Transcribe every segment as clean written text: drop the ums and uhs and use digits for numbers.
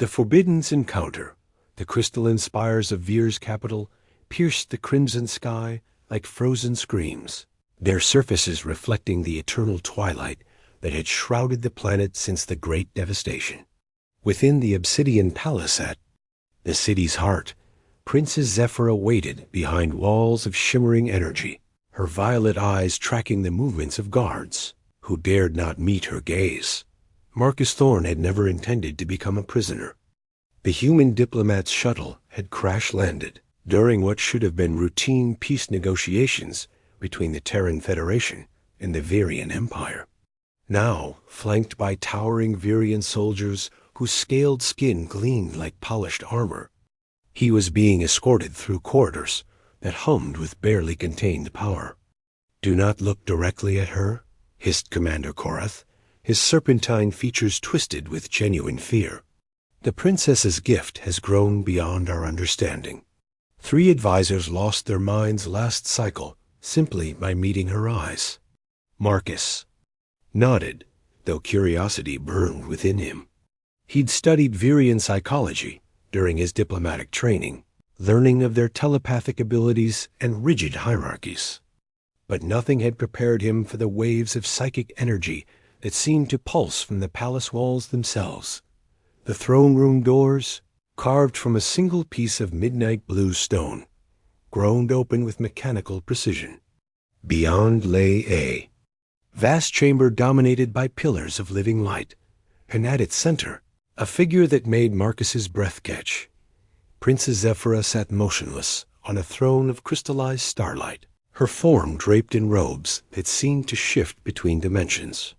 The Forbidden's encounter, the crystalline spires of Veer's capital, pierced the crimson sky like frozen screams, their surfaces reflecting the eternal twilight that had shrouded the planet since the Great Devastation. Within the obsidian palace at the city's heart, Princess Zephyra waited behind walls of shimmering energy, her violet eyes tracking the movements of guards who dared not meet her gaze. Marcus Thorne had never intended to become a prisoner. The human diplomat's shuttle had crash-landed during what should have been routine peace negotiations between the Terran Federation and the Virian Empire. Now, flanked by towering Virian soldiers whose scaled skin gleamed like polished armor, he was being escorted through corridors that hummed with barely contained power. "Do not look directly at her," hissed Commander Korath, his serpentine features twisted with genuine fear. "The princess's gift has grown beyond our understanding. 3 advisors lost their minds last cycle simply by meeting her eyes." Marcus nodded, though curiosity burned within him. He'd studied Virian psychology during his diplomatic training, learning of their telepathic abilities and rigid hierarchies. But nothing had prepared him for the waves of psychic energy that seemed to pulse from the palace walls themselves. The throne room doors, carved from a single piece of midnight blue stone, groaned open with mechanical precision. Beyond lay a vast chamber dominated by pillars of living light, and at its center, a figure that made Marcus's breath catch. Princess Zephyra sat motionless on a throne of crystallized starlight, her form draped in robes that seemed to shift between dimensions.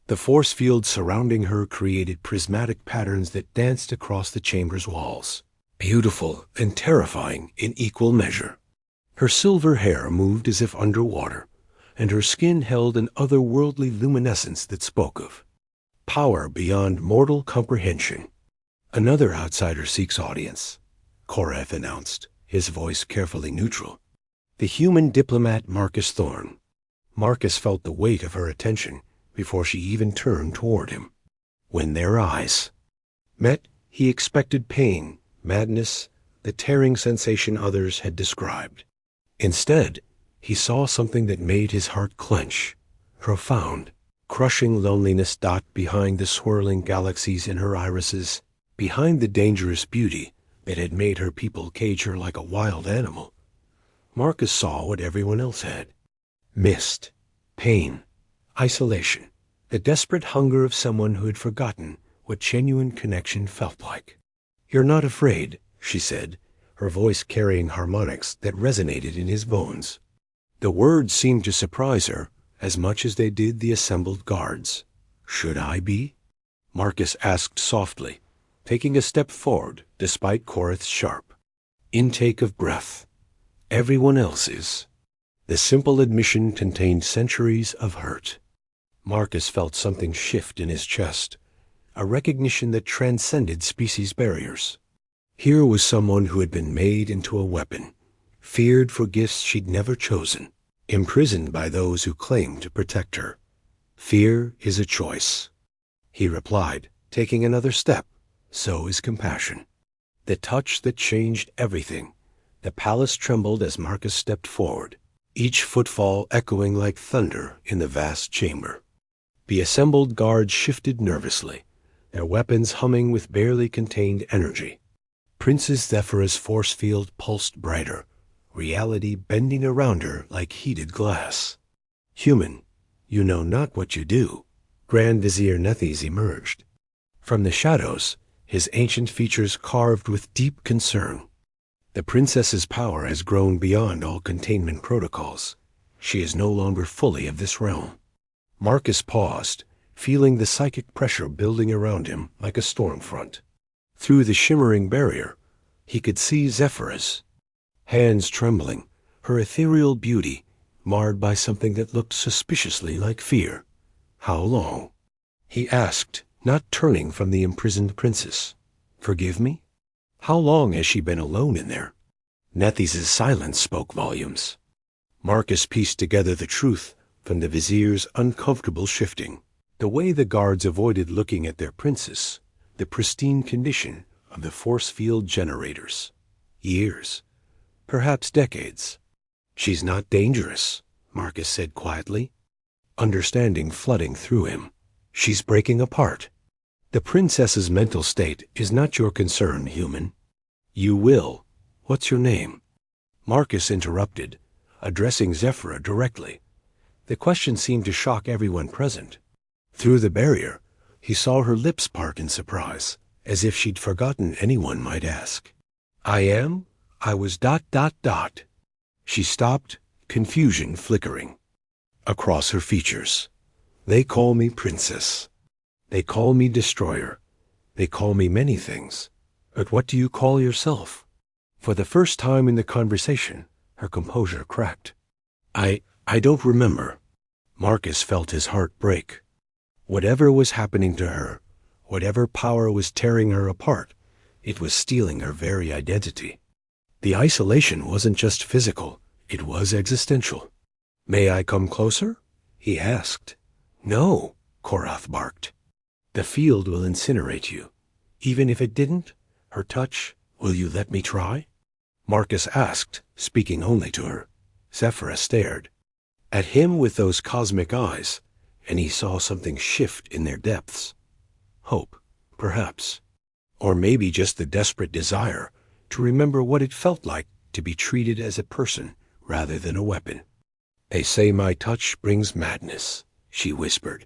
The force field surrounding her created prismatic patterns that danced across the chamber's walls, beautiful and terrifying in equal measure. Her silver hair moved as if underwater, and her skin held an otherworldly luminescence that spoke of power beyond mortal comprehension. "Another outsider seeks audience," Korath announced, his voice carefully neutral. "The human diplomat Marcus Thorne." Marcus felt the weight of her attention before she even turned toward him. When their eyes met, he expected pain, madness, the tearing sensation others had described. Instead, he saw something that made his heart clench, profound, crushing loneliness dot behind the swirling galaxies in her irises, behind the dangerous beauty that had made her people cage her like a wild animal. Marcus saw what everyone else had: mist, pain, isolation, the desperate hunger of someone who had forgotten what genuine connection felt like. "You're not afraid," she said, her voice carrying harmonics that resonated in his bones. The words seemed to surprise her as much as they did the assembled guards. "Should I be?" Marcus asked softly, taking a step forward despite Korath's sharp intake of breath. "Everyone else is." The simple admission contained centuries of hurt. Marcus felt something shift in his chest, a recognition that transcended species barriers. Here was someone who had been made into a weapon, feared for gifts she'd never chosen, imprisoned by those who claimed to protect her. "Fear is a choice," he replied, taking another step. "So is compassion." The touch that changed everything. The palace trembled as Marcus stepped forward, each footfall echoing like thunder in the vast chamber. The assembled guards shifted nervously, their weapons humming with barely contained energy. Princess Zephyra's force field pulsed brighter, reality bending around her like heated glass. "Human, you know not what you do." Grand Vizier Nethys emerged. From the shadows, his ancient features carved with deep concern. "The princess's power has grown beyond all containment protocols. She is no longer fully of this realm." Marcus paused, feeling the psychic pressure building around him like a storm front. Through the shimmering barrier, he could see Zephyra's hands trembling, her ethereal beauty marred by something that looked suspiciously like fear. "How long?" he asked, not turning from the imprisoned princess. "Forgive me? How long has she been alone in there?" Nethys' silence spoke volumes. Marcus pieced together the truth from the vizier's uncomfortable shifting. The way the guards avoided looking at their princess, the pristine condition of the force field generators. Years, perhaps decades. "She's not dangerous," Marcus said quietly, understanding flooding through him. "She's breaking apart. The princess's mental state is not your concern, human. You will. What's your name?" Marcus interrupted, addressing Zephyra directly. The question seemed to shock everyone present. Through the barrier, he saw her lips part in surprise, as if she'd forgotten anyone might ask. I was ... She stopped, confusion flickering across her features. "They call me princess. They call me destroyer. They call me many things. But what do you call yourself?" For the first time in the conversation, her composure cracked. I don't remember." Marcus felt his heart break. Whatever was happening to her, whatever power was tearing her apart, it was stealing her very identity. The isolation wasn't just physical, it was existential. "May I come closer?" he asked. "No," Korath barked. "The field will incinerate you. Even if it didn't, her touch, will you let me try?" Marcus asked, speaking only to her. Zephyra stared at him with those cosmic eyes, and he saw something shift in their depths. Hope, perhaps. Or maybe just the desperate desire to remember what it felt like to be treated as a person rather than a weapon. "They say my touch brings madness," she whispered.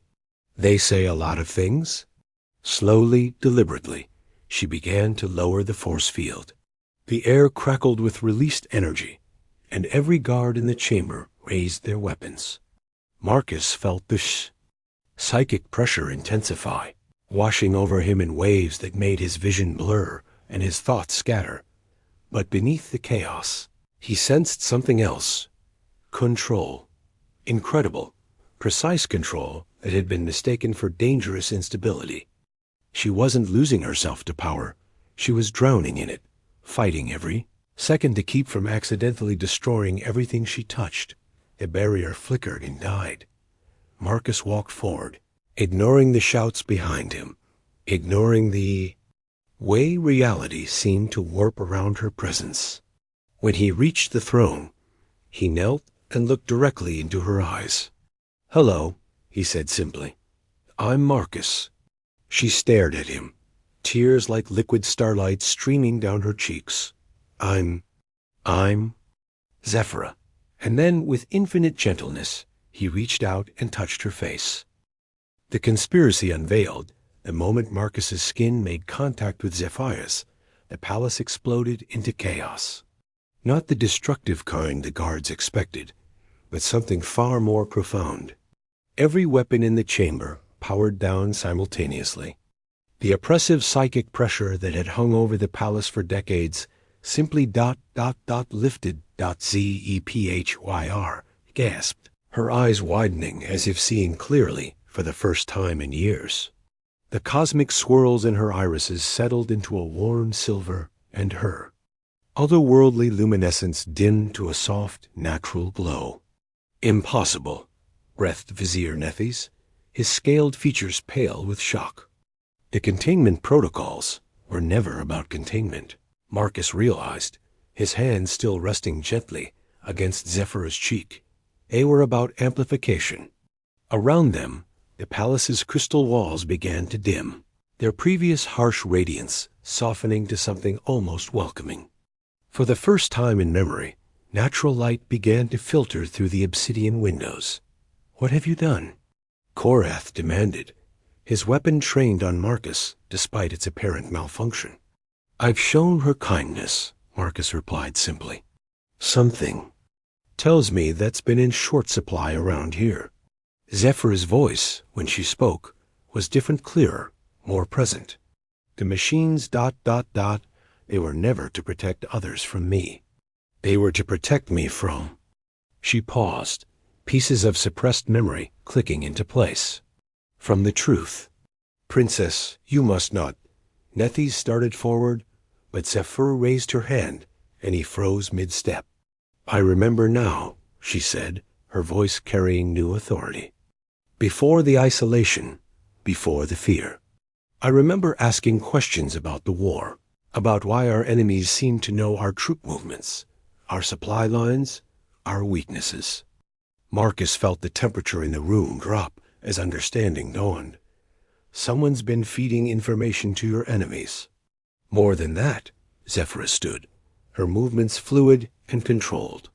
"They say a lot of things." Slowly, deliberately, she began to lower the force field. The air crackled with released energy, and every guard in the chamber raised their weapons. Marcus felt the psychic pressure intensify, washing over him in waves that made his vision blur and his thoughts scatter. But beneath the chaos, he sensed something else. Control. Incredible, precise control that had been mistaken for dangerous instability. She wasn't losing herself to power. She was drowning in it, fighting every second to keep from accidentally destroying everything she touched. The barrier flickered and died. Marcus walked forward, ignoring the shouts behind him, ignoring the way reality seemed to warp around her presence. When he reached the throne, he knelt and looked directly into her eyes. "Hello," he said simply. "I'm Marcus." She stared at him, tears like liquid starlight streaming down her cheeks. I'm Zephyra." And then, with infinite gentleness, he reached out and touched her face. The conspiracy unveiled. The moment Marcus's skin made contact with Zephyra's, the palace exploded into chaos. Not the destructive kind the guards expected, but something far more profound. Every weapon in the chamber powered down simultaneously. The oppressive psychic pressure that had hung over the palace for decades simply lifted. Zephyr gasped, her eyes widening as if seeing clearly for the first time in years. The cosmic swirls in her irises settled into a warm silver, and her otherworldly luminescence dimmed to a soft, natural glow. "Impossible," breathed Vizier Nethys, his scaled features pale with shock. The containment protocols were never about containment, Marcus realized, his hand still resting gently against Zephyra's cheek. They were about amplification. Around them, the palace's crystal walls began to dim, their previous harsh radiance softening to something almost welcoming. For the first time in memory, natural light began to filter through the obsidian windows. "What have you done?" Korath demanded, his weapon trained on Marcus despite its apparent malfunction. "I've shown her kindness," Marcus replied simply. "Something tells me that's been in short supply around here." Zephyra's voice, when she spoke, was different, clearer, more present. "The machines ... they were never to protect others from me. They were to protect me from..." She paused, pieces of suppressed memory clicking into place. "From the truth." "Princess, you must not..." Nethys started forward, but Zephyr raised her hand, and he froze mid-step. "I remember now," she said, her voice carrying new authority. "Before the isolation, before the fear, I remember asking questions about the war, about why our enemies seemed to know our troop movements, our supply lines, our weaknesses. Marcus felt the temperature in the room drop as understanding dawned. Someone's been feeding information to your enemies. More than that, Zephyra stood, her movements fluid and controlled.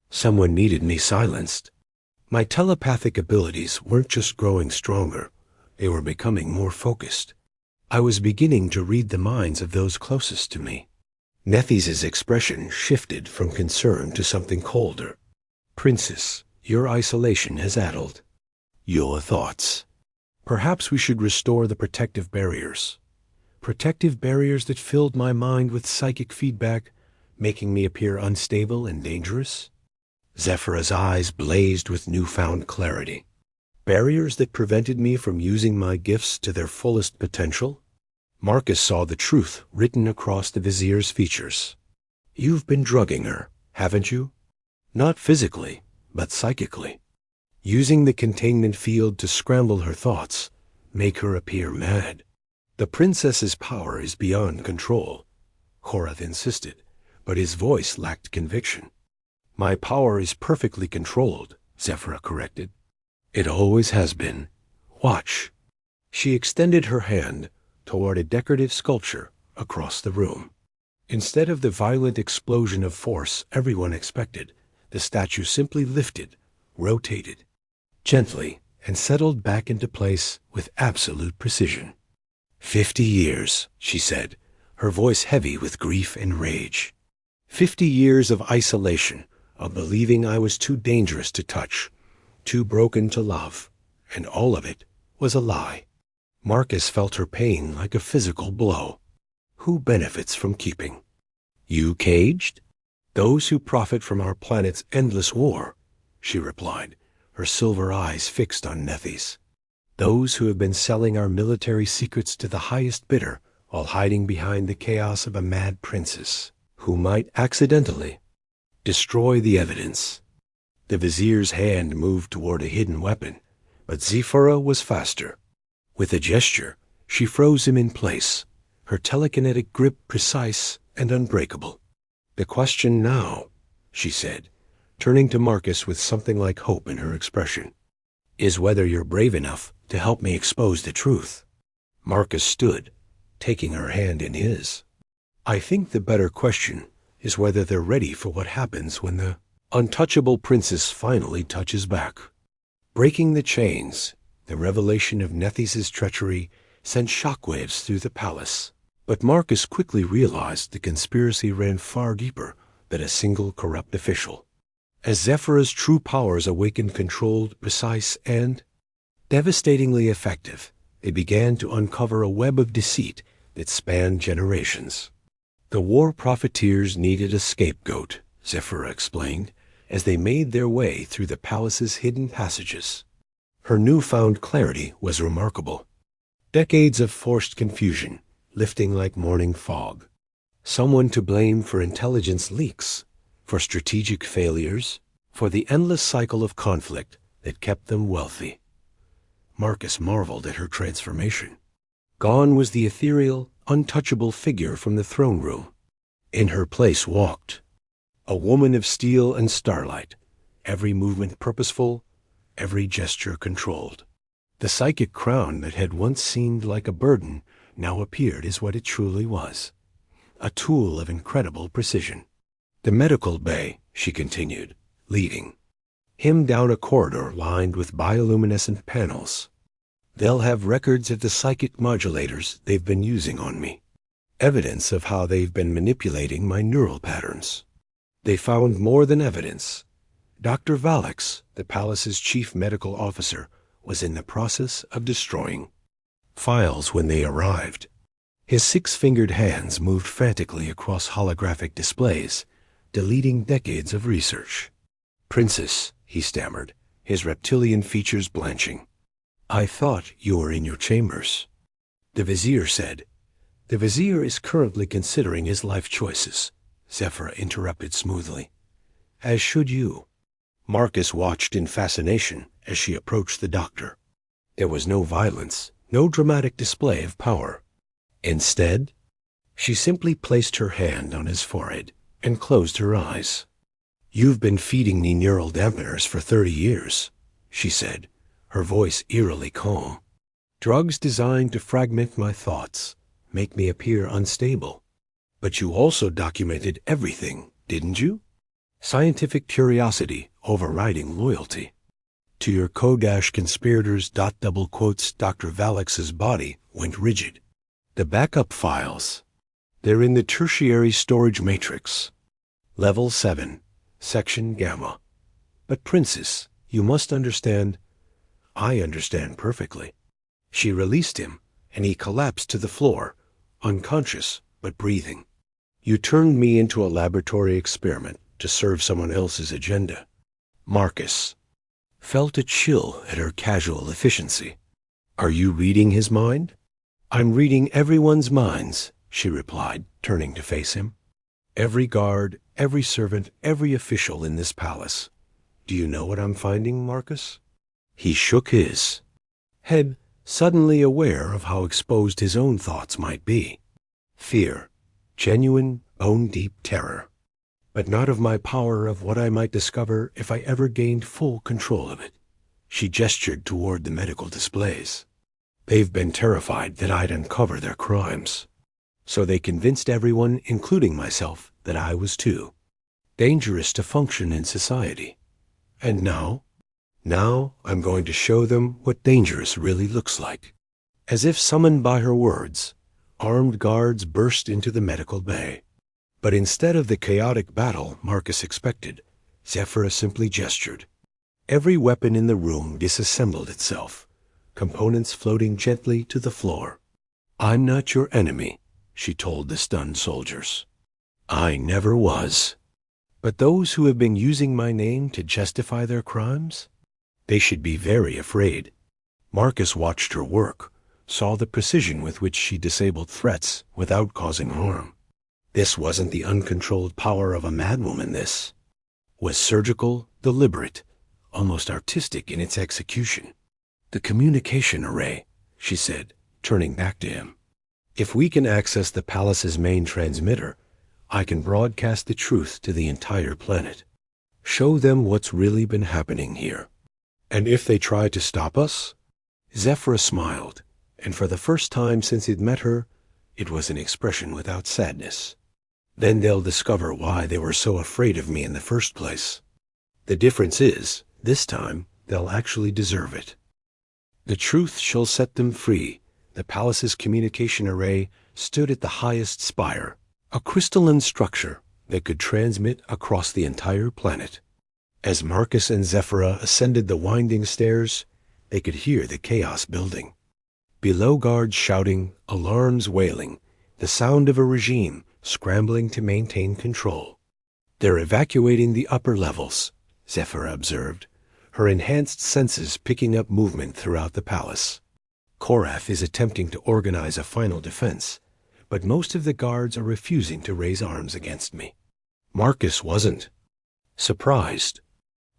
Someone needed me silenced. My telepathic abilities weren't just growing stronger, they were becoming more focused. I was beginning to read the minds of those closest to me. Nethys' expression shifted from concern to something colder. Princess, your isolation has addled your thoughts. Perhaps we should restore the protective barriers. Protective barriers that filled my mind with psychic feedback, making me appear unstable and dangerous. Zephyra's eyes blazed with newfound clarity. Barriers that prevented me from using my gifts to their fullest potential? Marcus saw the truth written across the vizier's features. You've been drugging her, haven't you? Not physically, but psychically. Using the containment field to scramble her thoughts, make her appear mad. The princess's power is beyond control, Korath insisted, but his voice lacked conviction. My power is perfectly controlled, Zephyra corrected. It always has been. Watch. She extended her hand toward a decorative sculpture across the room. Instead of the violent explosion of force everyone expected, the statue simply lifted, rotated, gently, and settled back into place with absolute precision. 50 years, she said, her voice heavy with grief and rage. 50 years of isolation, of believing I was too dangerous to touch, too broken to love, and all of it was a lie. Marcus felt her pain like a physical blow. Who benefits from keeping? You caged? Those who profit from our planet's endless war, she replied, her silver eyes fixed on Nethys. Those who have been selling our military secrets to the highest bidder while hiding behind the chaos of a mad princess, who might accidentally destroy the evidence. The vizier's hand moved toward a hidden weapon, but Zephyra was faster. With a gesture, she froze him in place, her telekinetic grip precise and unbreakable. The question now, she said, turning to Marcus with something like hope in her expression, is whether you're brave enough to help me expose the truth. Marcus stood, taking her hand in his. I think the better question is whether they're ready for what happens when the untouchable princess finally touches back. Breaking the chains, the revelation of Nethys' treachery sent shockwaves through the palace. But Marcus quickly realized the conspiracy ran far deeper than a single corrupt official. As Zephyra's true powers awakened controlled, precise, and devastatingly effective, they began to uncover a web of deceit that spanned generations. The war profiteers needed a scapegoat, Zephyra explained, as they made their way through the palace's hidden passages. Her newfound clarity was remarkable. Decades of forced confusion, lifting like morning fog. Someone to blame for intelligence leaks, for strategic failures, for the endless cycle of conflict that kept them wealthy. Marcus marveled at her transformation. Gone was the ethereal, untouchable figure from the throne room. In her place walked a woman of steel and starlight, every movement purposeful, every gesture controlled. The psychic crown that had once seemed like a burden now appeared as what it truly was, a tool of incredible precision. The medical bay, she continued, leading him down a corridor lined with bioluminescent panels. They'll have records of the psychic modulators they've been using on me, evidence of how they've been manipulating my neural patterns. They found more than evidence. Dr. Valix, the palace's chief medical officer, was in the process of destroying files when they arrived. His six-fingered hands moved frantically across holographic displays, deleting decades of research. Princess, he stammered, his reptilian features blanching. I thought you were in your chambers. The vizier said. The vizier is currently considering his life choices, Zephyra interrupted smoothly. As should you. Marcus watched in fascination as she approached the doctor. There was no violence, No dramatic display of power. Instead, she simply placed her hand on his forehead and closed her eyes. "You've been feeding me neural dampeners for 30 years, she said, her voice eerily calm. "Drugs designed to fragment my thoughts, make me appear unstable. But you also documented everything, didn't you? Scientific curiosity overriding loyalty. To your conspirators. Double quotes. Dr. Valex's body went rigid. The backup files. They're in the tertiary storage matrix. Level 7, Section Gamma. But Princess, you must understand. I understand perfectly." She released him, and he collapsed to the floor, unconscious but breathing. "You turned me into a laboratory experiment to serve someone else's agenda." Marcus felt a chill at her casual efficiency. "Are you reading his mind?" "I'm reading everyone's minds," she replied, turning to face him. "Every guard, every servant, every official in this palace. Do you know what I'm finding, Marcus?" He shook his head, suddenly aware of how exposed his own thoughts might be. Fear, genuine, bone-deep terror. But not of my power, of what I might discover if I ever gained full control of it. She gestured toward the medical displays. "They've been terrified that I'd uncover their crimes. So they convinced everyone, including myself, that I was too dangerous to function in society. And now I'm going to show them what dangerous really looks like." As if summoned by her words, armed guards burst into the medical bay. But instead of the chaotic battle Marcus expected, Zephyra simply gestured. Every weapon in the room disassembled itself, components floating gently to the floor. "I'm not your enemy," she told the stunned soldiers. "I never was. But those who have been using my name to justify their crimes? They should be very afraid." Marcus watched her work, saw the precision with which she disabled threats without causing harm. This wasn't the uncontrolled power of a madwoman, this was surgical, deliberate, almost artistic in its execution. "The communication array," she said, turning back to him. "If we can access the palace's main transmitter, I can broadcast the truth to the entire planet. Show them what's really been happening here. And if they try to stop us?" Zephyra smiled, and for the first time since he'd met her, it was an expression without sadness. "Then they'll discover why they were so afraid of me in the first place. The difference is, this time, they'll actually deserve it. The truth shall set them free." The palace's communication array stood at the highest spire, a crystalline structure that could transmit across the entire planet. As Marcus and Zephyra ascended the winding stairs, they could hear the chaos building. Below, guards shouting, alarms wailing, the sound of a regime scrambling to maintain control. "They're evacuating the upper levels," Zephyra observed, her enhanced senses picking up movement throughout the palace. "Korath is attempting to organize a final defense, but most of the guards are refusing to raise arms against me." Marcus wasn't surprised.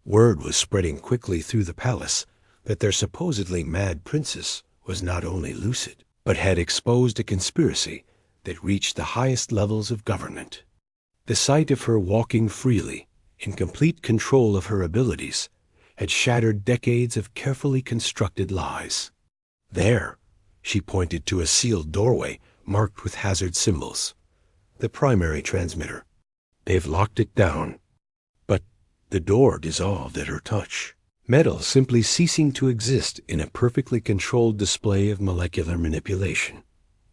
Word was spreading quickly through the palace that their supposedly mad princess was not only lucid, but had exposed a conspiracy that reached the highest levels of government. The sight of her walking freely, in complete control of her abilities, had shattered decades of carefully constructed lies. "There," she pointed to a sealed doorway marked with hazard symbols. "The primary transmitter. They've locked it down." But the door dissolved at her touch, metal simply ceasing to exist in a perfectly controlled display of molecular manipulation.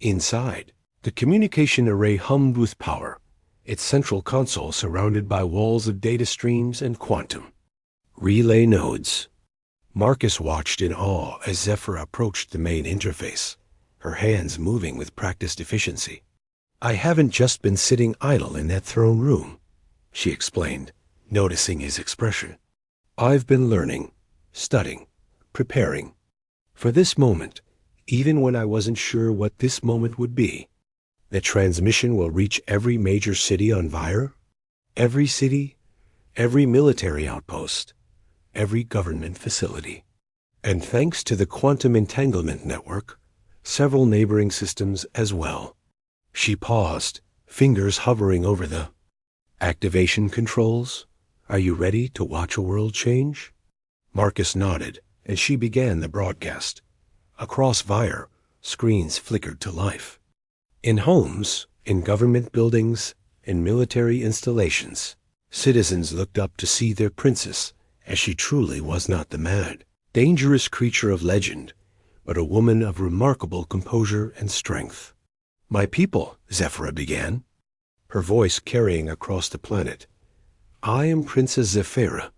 Inside, the communication array hummed with power, its central console surrounded by walls of data streams and quantum relay nodes. Marcus watched in awe as Zephyra approached the main interface, her hands moving with practiced efficiency. "I haven't just been sitting idle in that throne room," she explained, noticing his expression. "I've been learning, studying, preparing for this moment, even when I wasn't sure what this moment would be. The transmission will reach every major city on Vire, every city, every military outpost, every government facility. And thanks to the quantum entanglement network, several neighboring systems as well. She paused, fingers hovering over the activation controls. Are you ready to watch a world change? Marcus nodded as she began the broadcast. Across Vire, screens flickered to life. In homes, in government buildings, in military installations, citizens looked up to see their princess, as she truly was not the mad, dangerous creature of legend, but a woman of remarkable composure and strength. My people, Zephyra began, her voice carrying across the planet. I am Princess Zephyra,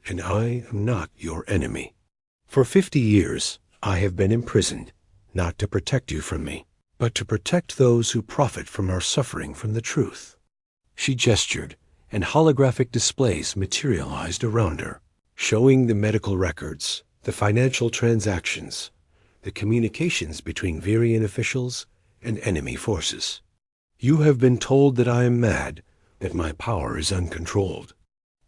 and I am not your enemy. For 50 years, I have been imprisoned, not to protect you from me, but to protect those who profit from our suffering from the truth. She gestured, and holographic displays materialized around her, showing the medical records, the financial transactions, the communications between Virian officials and enemy forces. You have been told that I am mad, that my power is uncontrolled,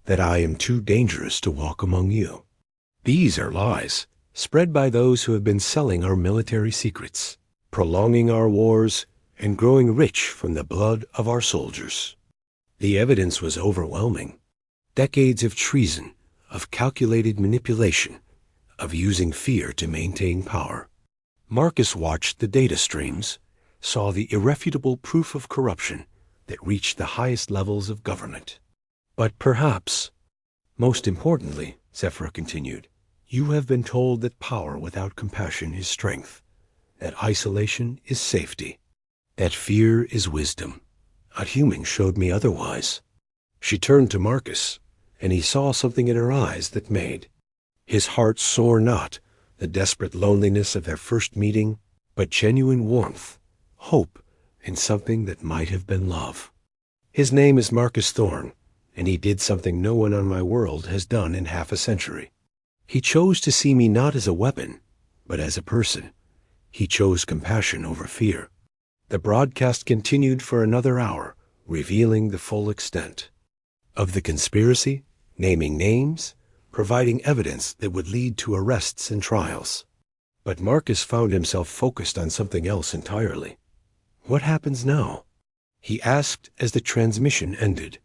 that I am too dangerous to walk among you. These are lies, spread by those who have been selling our military secrets, prolonging our wars, and growing rich from the blood of our soldiers. The evidence was overwhelming. Decades of treason, of calculated manipulation, of using fear to maintain power. Marcus watched the data streams, saw the irrefutable proof of corruption that reached the highest levels of government. But perhaps, most importantly, Zephyra continued, you have been told that power without compassion is strength, that isolation is safety, that fear is wisdom. A human showed me otherwise. She turned to Marcus, and he saw something in her eyes that made his heart soar, not the desperate loneliness of their first meeting, but genuine warmth, hope, and something that might have been love. His name is Marcus Thorne, and he did something no one on my world has done in half a century. He chose to see me not as a weapon, but as a person. He chose compassion over fear. The broadcast continued for another hour, revealing the full extent of the conspiracy, naming names, providing evidence that would lead to arrests and trials. But Marcus found himself focused on something else entirely. What happens now? He asked as the transmission ended.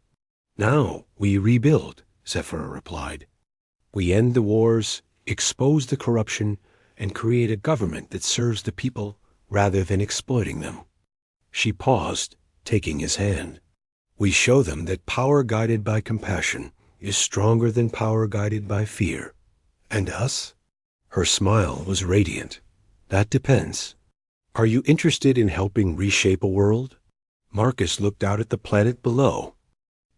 Now we rebuild, Zephyra replied. We end the wars, expose the corruption, and create a government that serves the people rather than exploiting them. She paused, taking his hand. We show them that power guided by compassion is stronger than power guided by fear. And us? Her smile was radiant. That depends. Are you interested in helping reshape a world? Marcus looked out at the planet below,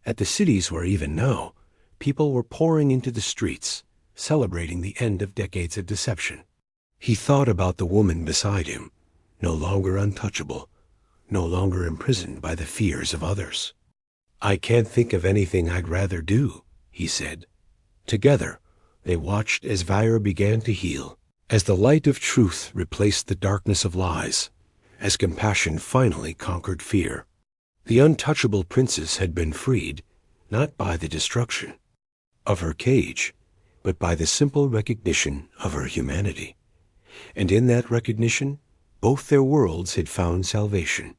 at the cities where even now, people were pouring into the streets, celebrating the end of decades of deception. He thought about the woman beside him, no longer untouchable, no longer imprisoned by the fears of others. I can't think of anything I'd rather do, he said. Together, they watched as Vire began to heal, as the light of truth replaced the darkness of lies, as compassion finally conquered fear. The untouchable princess had been freed, not by the destruction of her cage, but by the simple recognition of her humanity. And in that recognition, both their worlds had found salvation.